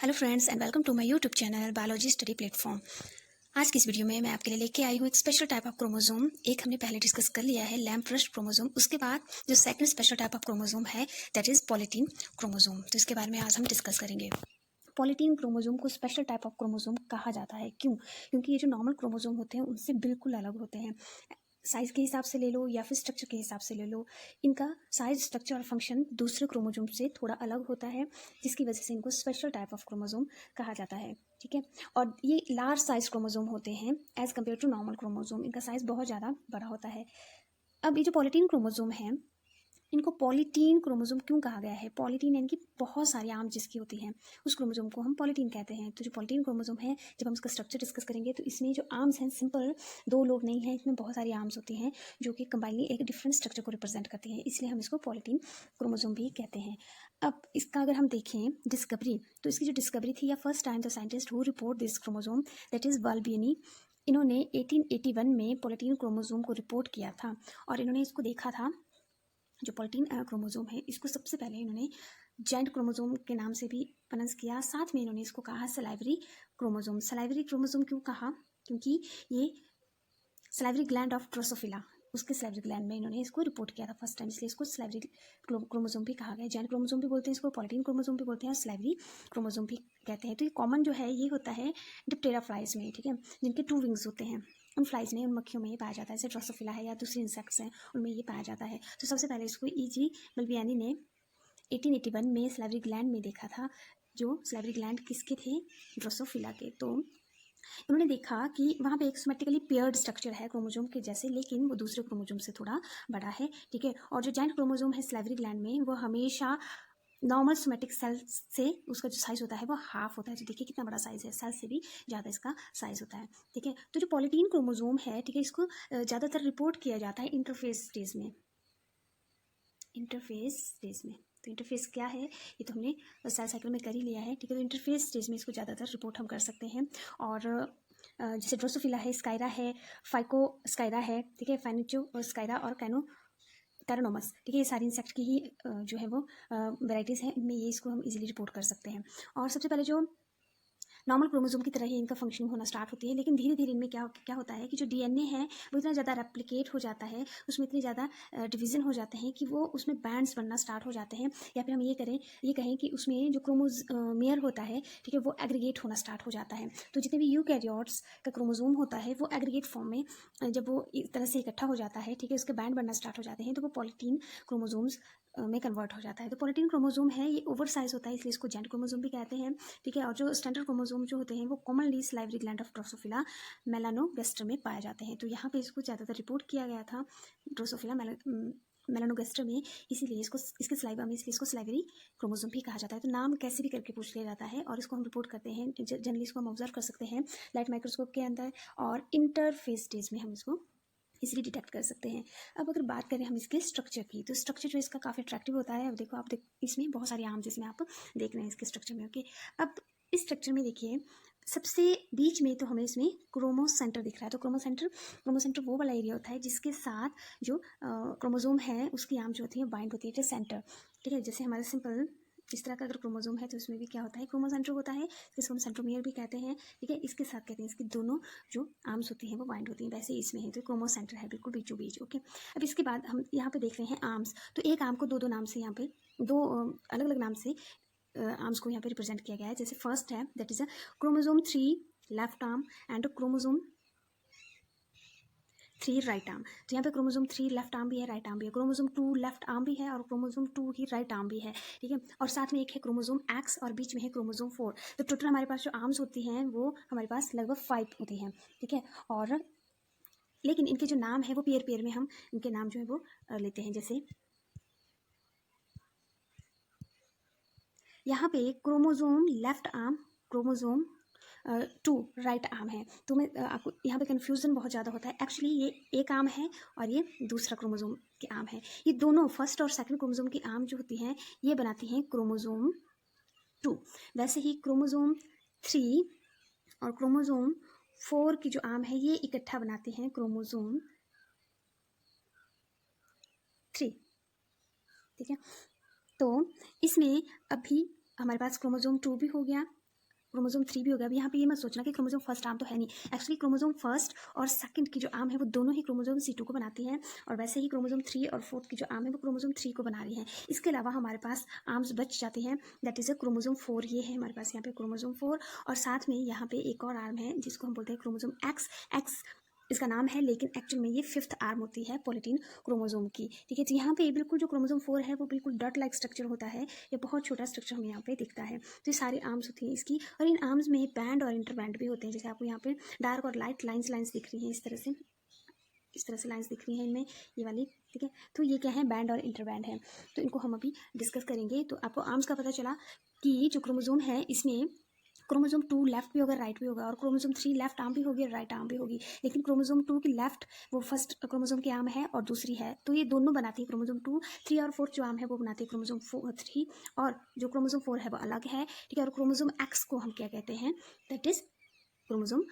Hello friends and welcome to my YouTube channel biology study platform. आज की इस video में मैं आपके लिए लेके आई हूँ एक स्पेशल टाइप ऑफ क्रोमोसोम। एक हमने पहले डिस्कस कर लिया है लैम्प रस्ट क्रोमोसोम। उसके बाद जो second special type of chromosome है दैट इज पॉलीटीन क्रोमोसोम। तो इसके बारे में आज हम डिस्कस करेंगे। पॉलीटीन क्रोमोसोम को स्पेशल टाइप ऑफ क्रोमोसोम कहा जाता है। क्यों? क्योंकि ये जो नॉर्मल क्रोमोसोम होते हैं उनसे बिल्कुल अलग होते हैं। साइज के हिसाब से ले लो या फिर स्ट्रक्चर के हिसाब से ले लो, इनका साइज, स्ट्रक्चर और फंक्शन दूसरे क्रोमोसोम से थोड़ा अलग होता है, जिसकी वजह से इनको स्पेशल टाइप ऑफ क्रोमोसोम कहा जाता है। ठीक है, और ये लार्ज साइज क्रोमोसोम होते हैं as compare to normal chromosome. इनका साइज बहुत ज़्यादा बड़ा होता है। अब ये जो पॉलीटीन क्रोमोसोम है, इनको पॉलीटीन क्रोमोसोम क्यों कहा गया है? पॉलीटीन यानी कि बहुत सारी आर्म जिसकी होती हैं उस क्रोमोसोम को हम पॉलीटीन कहते हैं। तो जो पॉलीटीन क्रोमोसोम है, जब हम इसका स्ट्रक्चर डिस्कस करेंगे तो इसमें जो आर्म्स हैं सिंपल दो लोग नहीं हैं, इसमें बहुत सारी आर्म्स होती हैं जो कि कंबाइनली एक डिफरेंट स्ट्रक्चर को रिप्रेजेंट करती हैं, इसलिए हम इसको पॉलीटीन क्रोमोसोम भी कहते हैं। अब इसका अगर हम देखें डिस्कवरी, तो इसकी जो डिस्कवरी थी या first time the scientist who report this chromosome that is बाल्बिनी, इन्होंने 1881 में पॉलीटीन क्रोमोसोम को रिपोर्ट किया था और इन्होंने इसको देखा था। जो पॉलीटीन क्रोमोसोम है इसको सबसे पहले इन्होंने जॉइंट क्रोमोसोम के नाम से भी प्रोनाउंस किया, साथ में इन्होंने इसको कहा सलाइवरी क्रोमोसोम। सलाइवरी क्रोमोसोम क्यों कहा? क्योंकि ये सलाइवरी ग्लैंड ऑफ ड्रोसोफिला, उसके सलाइवरी ग्लैंड में इन्होंने इसको रिपोर्ट किया था फर्स्ट टाइम, इसलिए इसको सलाइवरी क्रोमोसोम भी कहा गया। जॉइंट क्रोमोसोम भी बोलते हैं इसको, पॉलीटीन क्रोमोसोम भी बोलते हैं और सलाइवरी क्रोमोसोम भी कहते हैं। तो ये कॉमन जो है ये होता है डिप्टेरा फ्लाइज में, ठीक है, जिनके 2 विंग्स होते हैं। उन फ्लाइज में, उन मक्खियों में ये पाया जाता है, जैसे ड्रोसोफिला है या दूसरे इंसेक्ट्स हैं उनमें ये पाया जाता है। तो सबसे पहले इसको E.G. बल्बियानी ने 1881 में सलाइवरी ग्लैंड में देखा था। जो सलाइवरी ग्लैंड किसके थे? ड्रोसोफिला के। तो उन्होंने देखा कि वहाँ पे एक सिमेट्रिकली पेयर्ड स्ट्रक्चर है क्रोमोसोम के जैसे, लेकिन वो दूसरे क्रोमोसोम से थोड़ा बड़ा है। ठीक है, और जो जॉइंट क्रोमोसोम है सलाइवरी ग्लैंड में, वो हमेशा नॉर्मल सोमेटिक सेल से उसका जो साइज होता है वो हाफ होता है। तो देखिए कितना बड़ा साइज है, सेल से भी ज़्यादा इसका साइज होता है। ठीक है, तो जो पॉलीटीन क्रोमोसोम है, ठीक है, इसको ज़्यादातर रिपोर्ट किया जाता है इंटरफेस स्टेज में। इंटरफेस स्टेज में, तो इंटरफेस क्या है ये तो हमने सेल साइकिल में कर ही लिया है। ठीक है, तो इंटरफेस स्टेज में इसको ज़्यादातर रिपोर्ट हम कर सकते हैं। और जैसे ड्रोसोफिला है, स्काइरा है, फाइको स्काइरा है, ठीक है, फाइनिचो स्काइरा और कैरोनोमस, ठीक है, ये सारी इंसेक्ट की ही जो है वो वेराइटीज़ हैं, इनमें ये इसको हम इजीली रिपोर्ट कर सकते हैं। और सबसे पहले जो नॉर्मल क्रोमोसोम की तरह ही इनका फंक्शनिंग होना स्टार्ट होती है, लेकिन धीरे धीरे इनमें क्या क्या होता है कि जो डीएनए है वो इतना ज़्यादा रेप्लिकेट हो जाता है, उसमें इतने ज़्यादा डिवीज़न हो जाते हैं कि वो उसमें बैंड्स बनना स्टार्ट हो जाते हैं, या फिर हम ये कहें कि उसमें जो क्रोमोमेयर होता है, ठीक है, वो एग्रीगेट होना स्टार्ट हो जाता है। तो जितने भी यूकैरियोट्स का क्रोमोसोम होता है वो एग्रीगेट फॉर्म में जब वो इस तरह से इकट्ठा हो जाता है, ठीक है, उसके बैंड बनना स्टार्ट हो जाते हैं, तो वो पॉलीटीन क्रोमोसोम्स में कन्वर्ट हो जाता है। तो पॉलीटीन क्रोमोसोम है ये ओवर साइज होता है, इसलिए इसको जॉइंट क्रोमोसोम भी कहते हैं। ठीक है, और जो स्टैंडर्ड क्रोमोसोम जो होते हैं वो commonly salivary gland of Drosophila melanogaster में पाए जाते हैं। तो यहाँ पे इसको ज़्यादातर रिपोर्ट किया गया था ड्रोसोफिला मेलानोगैस्टर में, इसीलिए इसको इसके सलाइवा में, इसलिए इसको सलाइवरी क्रोमोसोम भी कहा जाता है। तो नाम कैसे भी करके पूछ लिया जाता है और इसको हम रिपोर्ट करते हैं। जनरली इसको हम ऑब्जर्व कर सकते हैं लाइट माइक्रोस्कोप के अंदर, और इंटरफेस स्टेज में हम इसको इजीली डिटेक्ट कर सकते हैं। अब अगर बात करें हम इसके स्ट्रक्चर की, तो स्ट्रक्चर जो इसका काफ़ी अट्रैक्टिव होता है। अब देखो आप इसमें बहुत सारे आर्म्स इसमें आप देख रहे हैं इसके स्ट्रक्चर में। ओके, अब इस स्ट्रक्चर में देखिए सबसे बीच में तो हमें इसमें क्रोमोसेंटर दिख रहा है। तो क्रोमोसेंटर वो वाला एरिया होता है जिसके साथ जो क्रोमोसोम है उसकी आर्म जो होती है बाइंड होती है सेंटर। ठीक है, जैसे हमारे सिंपल इस तरह का अगर क्रोमोसोम है तो उसमें भी क्या होता है, क्रोमोसेंटर होता है, जिसको हम सेंट्रोमियर भी कहते हैं। ठीक है, इसके साथ कहते हैं इसकी दोनों जो आर्म्स होती हैं वो बाइंड होती हैं, वैसे ही इसमें है, तो क्रोमोसेंटर है बिल्कुल बीचों बीच। ओके, अब इसके बाद हम यहाँ पे देख रहे हैं आर्म्स। तो एक आर्म को दो दो नाम से, यहाँ पे दो अलग अलग नाम से आर्म्स को यहाँ पे रिप्रेजेंट किया गया है। जैसे फर्स्ट है that is a chromosome 3 left arm and chromosome 3 right arm. तो यहाँ पे क्रोमोसोम 3 लेफ्ट आर्म भी है, राइट आर्म भी है, क्रोमोसोम 2 लेफ्ट आर्म भी है और क्रोमोसोम 2 ही राइट आर्म भी है। ठीक है, और साथ में एक है क्रोमोसोम एक्स और बीच में है क्रोमोसोम 4। तो टोटल हमारे पास जो आर्म्स होती हैं वो हमारे पास लगभग 5 होती हैं। ठीक है, और लेकिन इनके जो नाम है वो पेयर पेयर में हम इनके नाम जो है वो लेते हैं। जैसे यहाँ पे chromosome left arm, chromosome 2 right arm है। तो मैं आपको यहाँ पे कन्फ्यूज़न बहुत ज़्यादा होता है। एक्चुअली ये एक आर्म है और ये दूसरा क्रोमोसोम की आर्म है। ये दोनों फर्स्ट और सेकंड क्रोमोसोम की आर्म जो होती हैं ये बनाती हैं क्रोमोसोम 2। वैसे ही क्रोमोसोम 3 और क्रोमोसोम 4 की जो आर्म है ये इकट्ठा बनाते हैं क्रोमोसोम 3। ठीक है, तो इसमें अभी हमारे पास क्रोमोसोम 2 भी हो गया क्रोमोसोम 3 भी होगा। अब यहाँ पे ये मत सोचना कि क्रोमोसोम फर्स्ट आर्म तो है नहीं, एक्चुअली क्रोमोसोम फर्स्ट और सेकंड की जो आर्म है वो दोनों ही क्रोमोसोम C2 को बनाती हैं, और वैसे ही क्रोमोसोम 3 और 4 की जो आर्म है वो क्रोमोसोम 3 को बना रही है। इसके अलावा हमारे पास आर्म्स बच जाते हैं, दैट इज़ अ क्रोमोसोम 4। ये है हमारे पास यहाँ पे क्रोमोसोम 4, और साथ में यहाँ पे एक और आर्म है जिसको हम बोलते हैं क्रोमोसोम एक्स इसका नाम है, लेकिन एक्चुअल में ये 5th आर्म होती है पॉलीटीन क्रोमोसोम की, ठीक है। तो यहाँ पे बिल्कुल जो क्रोमोसोम 4 है वो बिल्कुल डॉट लाइक स्ट्रक्चर होता है, ये बहुत छोटा स्ट्रक्चर हमें यहाँ पे दिखता है। तो ये सारे आर्म्स होती हैं इसकी, और इन आर्म्स में बैंड और इंटरबैंड भी होते हैं, जैसे आपको यहाँ पे डार्क और लाइट लाइन्स दिख रही हैं, इस तरह से लाइन्स दिख रही हैं इनमें, ये वाली, ठीक है। तो ये क्या है, बैंड और इंटरबैंड है, तो इनको हम अभी डिस्कस करेंगे। तो आपको आर्म्स का पता चला कि जो क्रोमोसोम है इसमें क्रोमोसोम 2 लेफ्ट भी होगा, राइट भी होगा, और क्रोमोसोम 3 लेफ्ट आर्म भी होगी और राइट आर्म भी होगी, लेकिन क्रोमोसोम 2 की लेफ्ट वो फर्स्ट क्रोमोसोम की आर्म है और दूसरी है, तो ये दोनों बनाती है क्रोमोसोम 2। 3 और 4 जो आर्म है वो बनाती है क्रोमोसोम 3, और जो क्रोमोसोम 4 है वो अलग है, ठीक है। और क्रोमोसोम एक्स को हम क्या कहते हैं, दैट इज क्रोमोसोम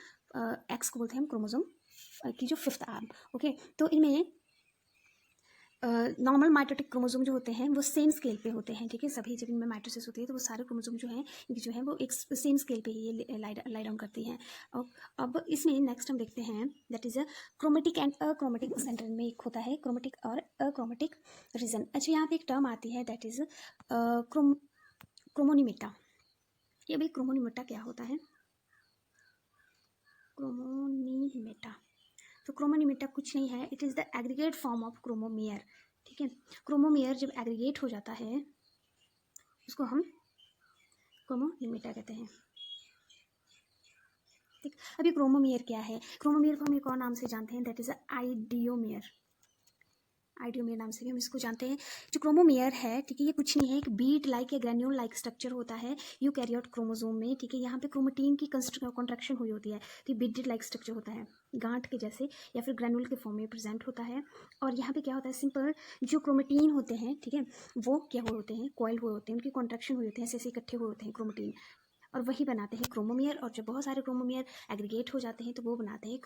एक्स को बोलते हैं हम क्रोमोसोम की जो 5th आर्म, ओके। तो इनमें नॉर्मल माइटोटिक क्रोमोसोम जो होते हैं वो सेम स्केल पे होते हैं, ठीक है। सभी जब इनमें माइटोसिस होती है तो वो सारे क्रोमोसोम जो हैं इनकी जो है वो एक सेम स्केल पे ही ये लाई डाउन करती हैं। और अब इसमें नेक्स्ट हम देखते हैं that is a chromatic and achromatic centre में एक होता है क्रोमेटिक और अक्रोमेटिक रीजन। अच्छा, यहाँ पे एक टर्म आती है दैट इज़ क्रोमोनीमेटा। ये भाई क्रोमोनीमेटा क्या होता है, क्रोमोनीमेटा, तो क्रोमोनीमेटा कुछ नहीं है, it is the aggregate form of chromomere, ठीक है। क्रोमोमेयर जब एग्रीगेट हो जाता है उसको हम क्रोमोनीमेटा कहते हैं, ठीक। अभी क्रोमोमेयर क्या है, क्रोमोमेयर को हम एक और नाम से जानते हैं दैट इज़ आइडियोमेयर, आइडियोमेयर नाम से भी हम इसको जानते हैं। जो क्रोमोमेयर है, ठीक है, ये कुछ नहीं है, एक बीड लाइक या ग्रेन्यूल लाइक स्ट्रक्चर होता है यूकैरियोट क्रोमोसोम में, ठीक है। यहाँ पे क्रोमेटीन की कॉन्ट्रैक्शन हुई होती है, तो बीड लाइक स्ट्रक्चर होता है, गांठ के जैसे या फिर ग्रेन्यूल के फॉर्म में प्रेजेंट होता है। और यहाँ पे क्या होता है, सिंपल जो क्रोमेटीन होते हैं, ठीक है, वो क्या हुए होते हैं, कॉइल हुए होते हैं, उनकी कॉन्ट्रैक्शन हुई होती है, ऐसे इकट्ठे हुए होते हैं क्रोमेटीन, और वही बनाते हैं क्रोमोमेयर। और जब बहुत सारे क्रोमोमेयर एग्रीगेट हो जाते हैं तो वो बनाते हैं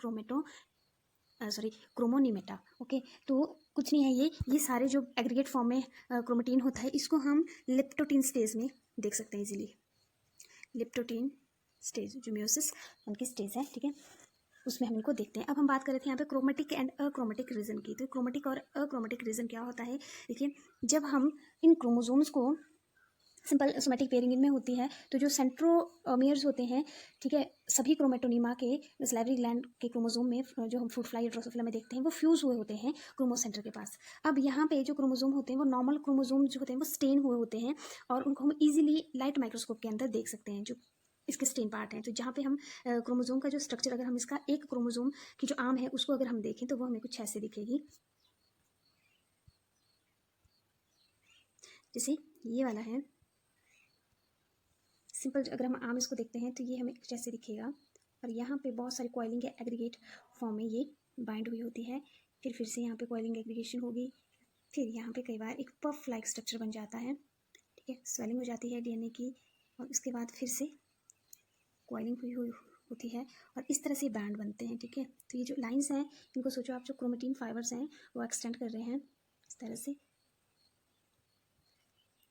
क्रोमोनीमेटा, ओके। तो कुछ नहीं है, ये सारे जो एग्रीगेट फॉर्म में क्रोमेटीन होता है इसको हम लिप्टोटीन स्टेज में देख सकते हैं इजीली। लिप्टोटीन स्टेज जो मियोसिस उनकी स्टेज है, ठीक है, उसमें हम इनको देखते हैं। अब हम बात कर रहे थे यहाँ पे क्रोमेटिक एंड अक्रोमेटिक रीजन की। तो क्रोमेटिक और अक्रोमेटिक रीजन क्या होता है, देखिए, जब हम इन क्रोमोसोम्स को सिंपल सोमेटिक पेयरिंग इनमें होती है तो जो सेंट्रोमियर्स होते हैं, ठीक है, सभी क्रोमेटोनिमा के सैलिवरी ग्लैंड के क्रोमोसोम में जो हम फ्रूट फ्लाई ड्रोसोफिला में देखते हैं वो फ्यूज हुए होते हैं क्रोमोसेंटर के पास। अब यहाँ पे जो क्रोमोसोम होते हैं वो नॉर्मल क्रोमोसोम जो होते हैं वो स्टेन हुए होते हैं, और उनको हम इजीली लाइट माइक्रोस्कोप के अंदर देख सकते हैं जो इसके स्टेन पार्ट हैं। तो जहाँ पे हम क्रोमोसोम का जो स्ट्रक्चर, अगर हम इसका एक क्रोमोसोम की जो आर्म है उसको अगर हम देखें तो वो हमें कुछ ऐसे दिखेगी, जैसे ये वाला है सिंपल। अगर हम आर्म इसको देखते हैं तो ये हमें कुछ ऐसे दिखेगा, और यहाँ पे बहुत सारी कॉइलिंग के एग्रीगेट फॉर्म में ये बाइंड हुई होती है, फिर से यहाँ पे कॉइलिंग एग्रीगेशन होगी, फिर यहाँ पे कई बार एक पफ लाइक स्ट्रक्चर बन जाता है, ठीक है, स्वेलिंग हो जाती है डीएनए की, और उसके बाद फिर से कॉइलिंग हुई होती है, और इस तरह से बैंड बनते हैं, ठीक है। तो ये जो लाइन्स हैं इनको सोचो आप, जो क्रोमेटिन फाइबर्स हैं वो एक्सटेंड कर रहे हैं इस तरह से,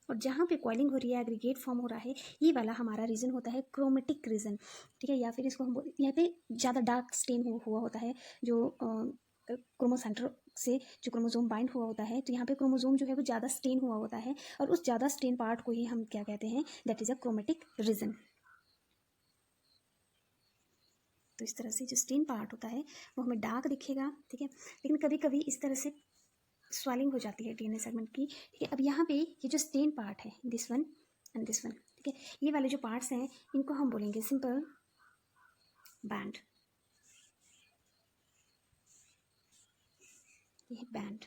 और जहाँ पे कॉइलिंग हो रही है, एग्रीगेट फॉर्म हो रहा है, ये वाला हमारा रीजन होता है क्रोमेटिक रीजन, ठीक है। या फिर इसको हम यहाँ पे ज़्यादा डार्क स्टेन हुआ होता है जो क्रोमोसेंटर से जो क्रोमोसोम बाइंड हुआ होता है, तो यहाँ पे क्रोमोसोम जो है वो ज़्यादा स्टेन हुआ होता है, और उस ज़्यादा स्टेन पार्ट को ही हम क्या कहते हैं, that is a chromatic region. तो इस तरह से जो स्टेन पार्ट होता है वो हमें डार्क दिखेगा, ठीक है, लेकिन कभी कभी इस तरह से स्वेलिंग हो जाती है डीएनए सेगमेंट की, ठीक है। अब यहाँ पे ये जो स्टेन पार्ट है, this one and this one, ठीक है, ये वाले जो पार्ट्स हैं इनको हम बोलेंगे सिंपल बैंड, ये है बैंड।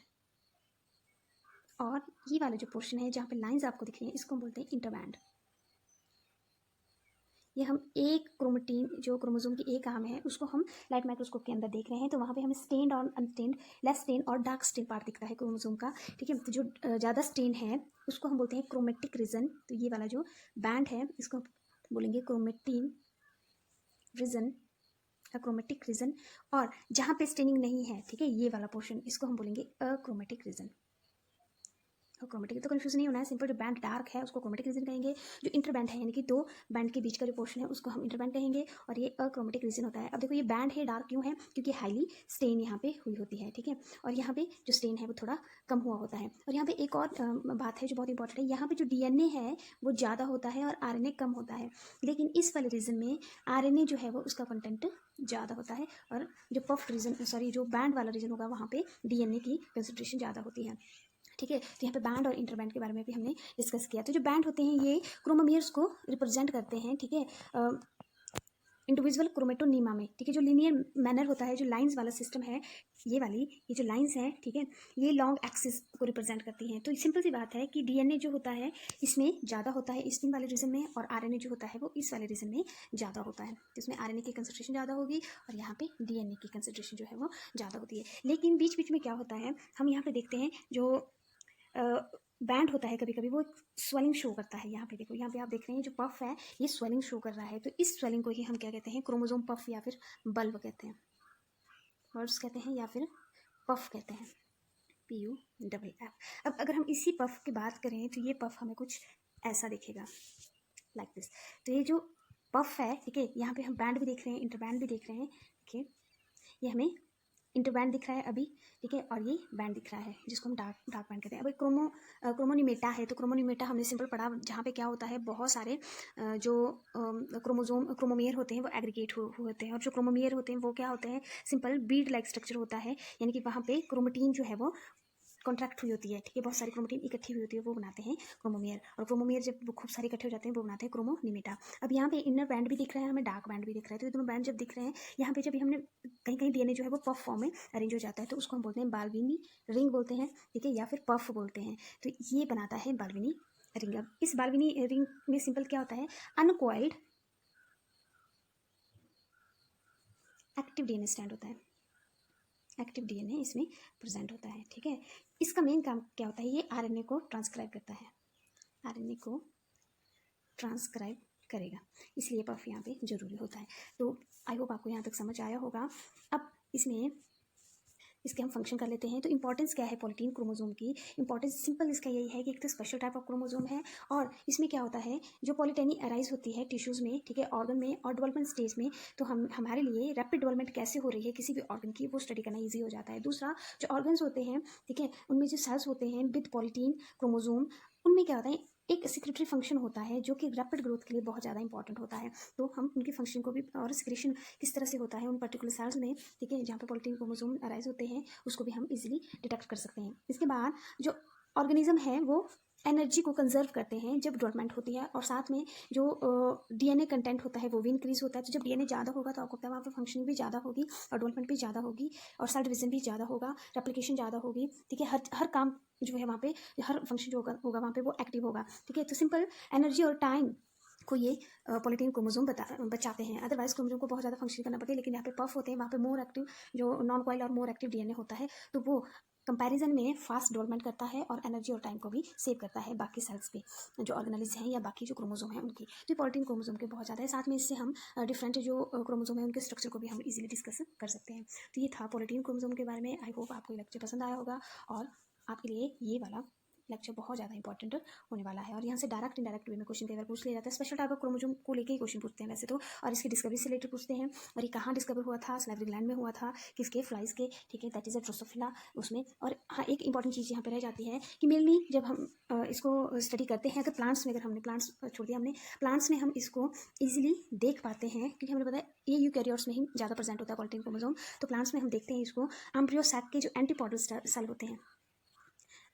और ये वाला जो पोर्शन है जहाँ पे लाइंस आपको दिख रही हैं इसको हम बोलते हैं इंटरबैंड। ये हम एक क्रोमेटीन जो क्रोमोसोम की एक आर्म है उसको हम लाइट माइक्रोस्कोप के अंदर देख रहे हैं, तो वहाँ पे हमें स्टेन्ड और अनस्टेन्ड, लेस स्टेन और डार्क स्टेन पार्ट दिखता है क्रोमोसोम का, ठीक है। तो जो ज़्यादा स्टेन है उसको हम बोलते हैं क्रोमेटिक रीजन। तो ये वाला जो बैंड है इसको बोलेंगे क्रोमेटीन रीजन, अक्रोमेटिक रीजन। और जहाँ पे स्टेनिंग नहीं है, ठीक है, ये वाला पोर्शन इसको हम बोलेंगे अक्रोमेटिक रीजन। और क्रोमेटिक तो कन्फ्यूजन नहीं होना है, सिंपल जो बैंड डार्क है उसको क्रोमेटिक रीजन कहेंगे, जो इंटरबैंड है यानी कि दो बैंड के बीच का जो पोर्शन है उसको हम इंटरबैंड कहेंगे, और ये अक्रोमेटिक रीजन होता है। अब देखो ये बैंड है डार्क क्यों है, क्योंकि हाईली स्टेन यहाँ पे हुई होती है, ठीक है, और यहाँ पे जो स्टेन है वो थोड़ा कम हुआ होता है। और यहाँ पे एक और बात है जो बहुत इंपॉर्टेंट है, यहाँ पे जो डीएनए है वो ज़्यादा होता है और आरएनए कम होता है, लेकिन इस वाले रीजन में आरएनए जो है वो उसका कंटेंट ज़्यादा होता है, और जो पफ रीजन सॉरी जो बैंड वाला रीजन होगा वहाँ पे डीएनए की कंसंट्रेशन ज़्यादा होती है, ठीक है। तो यहाँ पे बैंड और इंटरबैंड के बारे में भी हमने डिस्कस किया। तो जो बैंड होते हैं ये क्रोमोमियर्स को रिप्रेजेंट करते हैं, ठीक है, इंडिविजुअल क्रोमेटोनीमा में, ठीक है। जो लीनियर मैनर होता है, जो लाइंस वाला सिस्टम है, ये जो लाइंस हैं, ठीक है, ये लॉन्ग एक्सिस को रिप्रेजेंट करती हैं। तो सिंपल सी बात है कि डीएनए जो होता है इसमें ज़्यादा होता है इस वाले रीजन में, और आरएनए जो होता है वो इस वाले रीजन में ज़्यादा होता है। तो इसमें आरएनए की कंसंट्रेशन ज़्यादा होगी और यहाँ पे डीएनए की कंसंट्रेशन जो है वो ज़्यादा होती है। लेकिन बीच बीच में क्या होता है, हम यहाँ पे देखते हैं जो बैंड होता है कभी कभी वो स्वेलिंग शो करता है। यहाँ पे देखो, यहाँ पे आप देख रहे हैं जो पफ है ये स्वेलिंग शो कर रहा है, तो इस स्वेलिंग को ही हम क्या कहते हैं, क्रोमोसोम पफ या फिर बल्ब कहते हैं, वर्ड्स कहते हैं या फिर पफ कहते हैं, PUFF। अब अगर हम इसी पफ की बात करें तो ये पफ हमें कुछ ऐसा दिखेगा, लाइक दिस। तो ये जो पफ है, ठीक है, यहाँ पे हम बैंड भी देख रहे हैं, इंटरबैंड भी देख रहे हैं, ठीक है, ये हमें इंटरबैंड दिख रहा है अभी, ठीक है, और ये बैंड दिख रहा है जिसको हम डार्क बैंड कहते हैं। अब क्रोमोनिमेटा है, तो क्रोमोनिमेटा हमने सिंपल पढ़ा, जहाँ पे क्या होता है, बहुत सारे जो क्रोमोमियर होते हैं वो एग्रीगेट होते हैं, और जो क्रोमोमियर होते हैं वो क्या होते हैं, सिंपल बीड लाइक स्ट्रक्चर होता है, यानी कि वहाँ पे क्रोमेटीन जो है वो कॉन्ट्रैक्ट हुई होती है, ठीक है, बहुत सारी क्रोमेटीन इकट्ठी हुई होती है, वो बनाते हैं क्रोमोमियर, और क्रोमोमियर जब वो खूब सारे इकट्ठे हो जाते हैं वो बनाते हैं क्रोमोनिमेटा। अब यहाँ पे इनर बैंड भी दिख रहा है हमें, डार्क बैंड भी दिख रहा है, तो ये दोनों बैंड जब दिख रहे हैं यहाँ पे, जब हमने कहीं कहीं डीएनए जो है वो पफ फॉर्म में अरेंज हो जाता है, तो उसको हम बोलते हैं बाल्बिनी रिंग बोलते हैं, ठीक है, या फिर पफ बोलते हैं। तो ये बनाता है बाल्बिनी रिंग। अब इस बाल्बिनी रिंग में सिंपल क्या होता है, अनकॉइल्ड एक्टिव डीएनए स्टैंड होता है, एक्टिव डीएनए इसमें प्रेजेंट होता है, ठीक है। इसका मेन काम क्या होता है, ये आरएनए को ट्रांसक्राइब करता है, आरएनए को ट्रांसक्राइब करेगा, इसलिए पफ यहाँ पे जरूरी होता है। तो आई होप आपको यहाँ तक समझ आया होगा। अब इसके हम फंक्शन कर लेते हैं। तो इंपॉर्टेंस क्या है पॉलीटीन क्रोमोसोम की, इंपॉर्टेंस सिंपल इसका यही है कि एक तो स्पेशल टाइप ऑफ क्रोमोसोम है, और इसमें क्या होता है, जो पॉलीटेनी अराइज होती है टिश्यूज़ में, ठीक है, ऑर्गन में और डेवलपमेंट स्टेज में, तो हमारे लिए रैपिड डेवलपमेंट कैसे हो रही है किसी भी ऑर्गन की वो स्टडी करना ईजी हो जाता है। दूसरा, जो ऑर्गन्स होते हैं, ठीक है, उनमें जो सेल्स होते हैं विद पॉलीटीन क्रोमोसोम, उनमें क्या होता है, एक सिक्रेटरी फंक्शन होता है जो कि रैपिड ग्रोथ के लिए बहुत ज़्यादा इंपॉर्टेंट होता है। तो हम उनके फंक्शन को भी, और सिक्रेशन किस तरह से होता है उन पर्टिकुलर सेल्स में, ठीक है, जहाँ पे पॉलीटीन क्रोमोसोम अराइज होते हैं, उसको भी हम इजीली डिटेक्ट कर सकते हैं। इसके बाद जो ऑर्गेनिज्म है वो एनर्जी को कंजर्व करते हैं जब डेवलपमेंट होती है, और साथ में जो डीएनए कंटेंट होता है वो भी इंक्रीज होता है। तो जब डीएनए ज़्यादा होगा तो आपको पता है वहाँ पर फंक्शनिंग भी ज़्यादा होगी, और डेवलपमेंट भी ज़्यादा होगी, और सेल डिवीजन भी ज़्यादा होगा, रेप्लिकेशन ज़्यादा होगी, ठीक है, हर काम जो है वहाँ पे, हर फंक्शन जो होगा वहाँ पे वो एक्टिव होगा, ठीक है। तो सिंपल एनर्जी और टाइम को ये पॉलीटीन क्रोमोसोम बचाते हैं। अदरवाइज क्रोमोसोम को बहुत ज़्यादा फंक्शन करना पड़ता है, लेकिन यहाँ पे पफ होते हैं, वहाँ पे मोर एक्टिव जो नॉन कॉइल और मोर एक्टिव डीएनए होता है, तो वो कंपैरिजन में फास्ट डेवलपमेंट करता है और एनर्जी और टाइम को भी सेव करता है बाकी सेल्स पे, जो ऑर्गेनेल्स हैं या बाकी जो क्रोमोसोम हैं उनकी। तो पॉलीटीन क्रोमोसोम के बहुत ज़्यादा है, साथ में इससे हम डिफरेंट जो क्रोमोसोम है उनके स्ट्रक्चर को भी हम इजीली डिस्कस कर सकते हैं। तो ये था पॉलीटीन क्रोमोसोम के बारे में। आई होप आपको ये लेक्चर पसंद आया होगा, और आपके लिए ये वाला लेक्चर बहुत ज़्यादा इंपॉर्टेंट होने वाला है। और यहाँ से डायरेक्ट इनडायरेक्ट वे में क्वेश्चन कई बार पूछ लिया जाता है। स्पेशल टाइप ऑफ क्रोमोसोम को लेकर ही क्वेश्चन पूछते हैं वैसे तो, और इसकी डिस्कवरी से रिलेटेड पूछते हैं, और ये कहाँ डिस्कवर हुआ था, स्लाइवरी ग्लैंड में हुआ था, किसके, फ्लाइज के, ठीक है, दैट इज अ ड्रोसोफिला उसमें। और हाँ, एक इंपॉर्टेंट चीज़ यहाँ पे रह जाती है कि मेनली जब हम इसको स्टडी करते हैं, अगर प्लांट्स में, अगर हमने प्लांट्स छोड़ दिया, हमने प्लांट्स में हम इसको ईजिली देख पाते हैं, क्योंकि हमें पता है ये यूकैरियोट्स में ही ज़्यादा प्रेजेंट होता है पॉलीटीन क्रोमोसोम। तो प्लांट्स में हम देखते हैं इसको, एम्ब्रियो सैक के जो एंटीपोडल सेल होते हैं,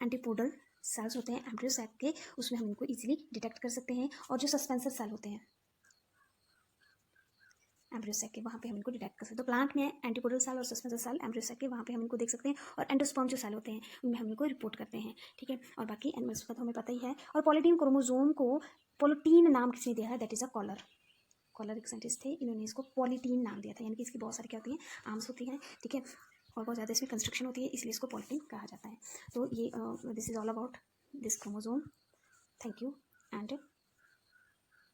एंटीपोडल सेल्स होते हैं एम्ब्रियो सैक के, उसमें हम इनको इजीली डिटेक्ट कर सकते हैं। और जो सस्पेंसर सेल होते हैं एम्ब्रियो सैक के, वहाँ पे हम इनको डिटेक्ट कर सकते हैं। तो प्लांट में एंटीपोडल सेल और सस्पेंसर सेल एम्ब्रियो सैक के, वहाँ पे हम इनको देख सकते हैं। और एंडोस्पर्म जो सेल होते हैं उनमें हम इनको रिपोर्ट करते हैं, ठीक है। और बाकी एनिमल्स का तो हमें पता ही है। और पॉलीटीन क्रोमोसोम को पॉलीटीन नाम किसने दिया है, that is a Koller. Koller एक साइंटिस्ट थे, इन्होंने इसको पॉलीटीन नाम दिया था, यानी कि इसकी बहुत सारी क्या होती हैं, आर्म्स होती हैं, ठीक है, और बहुत ज़्यादा इसमें कंस्ट्रक्शन होती है, इसलिए इसको पॉलीटीन कहा जाता है। तो ये this is all about this chromosome. Thank you and